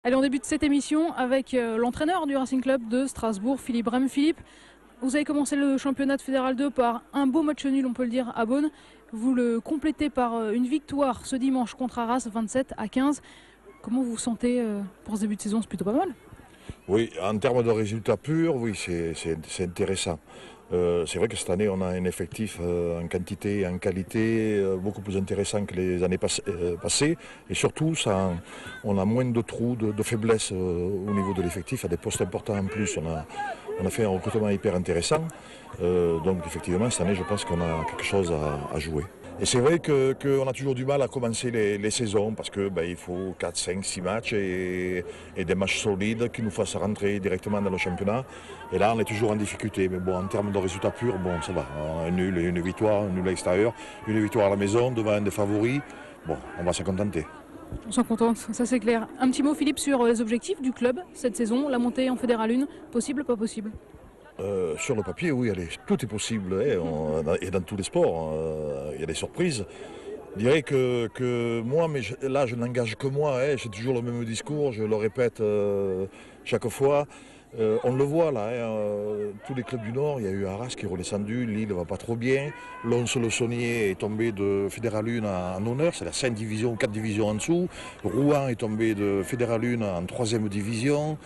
Allez, on débute cette émission avec l'entraîneur du Racing Club de Strasbourg, Philippe Brem. Philippe, vous avez commencé le championnat de Fédéral 2 par un beau match nul, on peut le dire, à Beaune. Vous le complétez par une victoire ce dimanche contre Arras, 27-15. Comment vous vous sentez pour ce début de saison? C'est plutôt pas mal. Oui, en termes de résultats purs, oui, c'est intéressant. C'est vrai que cette année, on a un effectif en quantité et en qualité beaucoup plus intéressant que les années passées. Et surtout, on a moins de trous, de faiblesses au niveau de l'effectif, à des postes importants en plus. On a fait un recrutement hyper intéressant. Donc effectivement, cette année, je pense qu'on a quelque chose à jouer. Et c'est vrai qu'on a toujours du mal à commencer les saisons parce que il faut 4, 5, 6 matchs et des matchs solides qui nous fassent rentrer directement dans le championnat. Et là, on est toujours en difficulté. Mais bon, en termes de résultats purs, bon, ça va. Un nul et une victoire, un nul à l'extérieur, une victoire à la maison devant un des favoris. Bon, on va se contenter. On s'en contente, ça c'est clair. Un petit mot, Philippe, sur les objectifs du club cette saison, la montée en Fédéral 1, possible, pas possible? Sur le papier, oui, allez, tout est possible. Et dans tous les sports, il y a des surprises. Je dirais que moi, mais là je n'engage que moi, j'ai toujours le même discours, je le répète chaque fois. On le voit là, tous les clubs du Nord, il y a eu Arras qui est redescendu, Lille ne va pas trop bien, Lons-le-Saunier est tombé de Fédéral 1 en honneur, c'est la 5 division, 4 divisions en dessous, Rouen est tombé de Fédéral 1 en 3e division,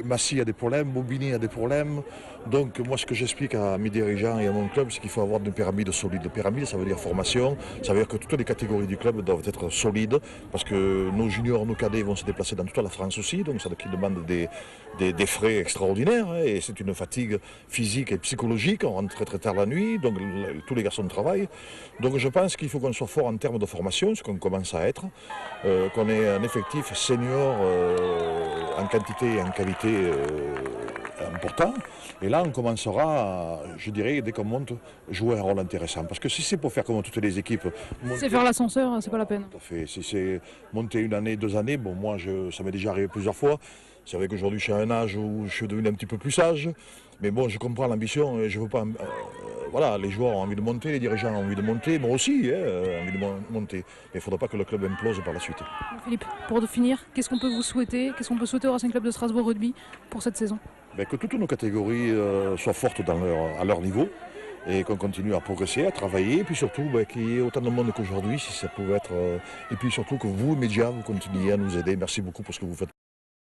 Massy a des problèmes, Bobigny a des problèmes. Donc moi ce que j'explique à mes dirigeants et à mon club, c'est qu'il faut avoir une pyramide solide. La pyramide, ça veut dire formation, ça veut dire que toutes les catégories du club doivent être solides, parce que nos juniors, nos cadets vont se déplacer dans toute la France aussi, donc ça demande des frais extraordinaires, et c'est une fatigue physique et psychologique, on rentre très très tard la nuit, donc tous les garçons travaillent. Donc je pense qu'il faut qu'on soit fort en termes de formation, ce qu'on commence à être, qu'on ait un effectif senior en quantité et en qualité important. Et là, on commencera, je dirais, dès qu'on monte, jouer un rôle intéressant. Parce que si c'est pour faire comme toutes les équipes... C'est faire l'ascenseur, c'est pas la peine. Tout à fait. Si c'est monter une année, 2 années, bon, moi, ça m'est déjà arrivé plusieurs fois. C'est vrai qu'aujourd'hui, je suis à un âge où je suis devenu un petit peu plus sage. Mais bon, je comprends l'ambition et je veux pas... voilà, les joueurs ont envie de monter, les dirigeants ont envie de monter, moi aussi, envie de monter. Mais il ne faudra pas que le club implose par la suite. Philippe, pour finir, qu'est-ce qu'on peut vous souhaiter? Qu'est-ce qu'on peut souhaiter au Racing Club de Strasbourg Rugby pour cette saison? Que toutes nos catégories soient fortes à leur niveau et qu'on continue à progresser, à travailler, et puis surtout qu'il y ait autant de monde qu'aujourd'hui, si ça pouvait être... et puis surtout que vous, médias, vous continuiez à nous aider. Merci beaucoup pour ce que vous faites.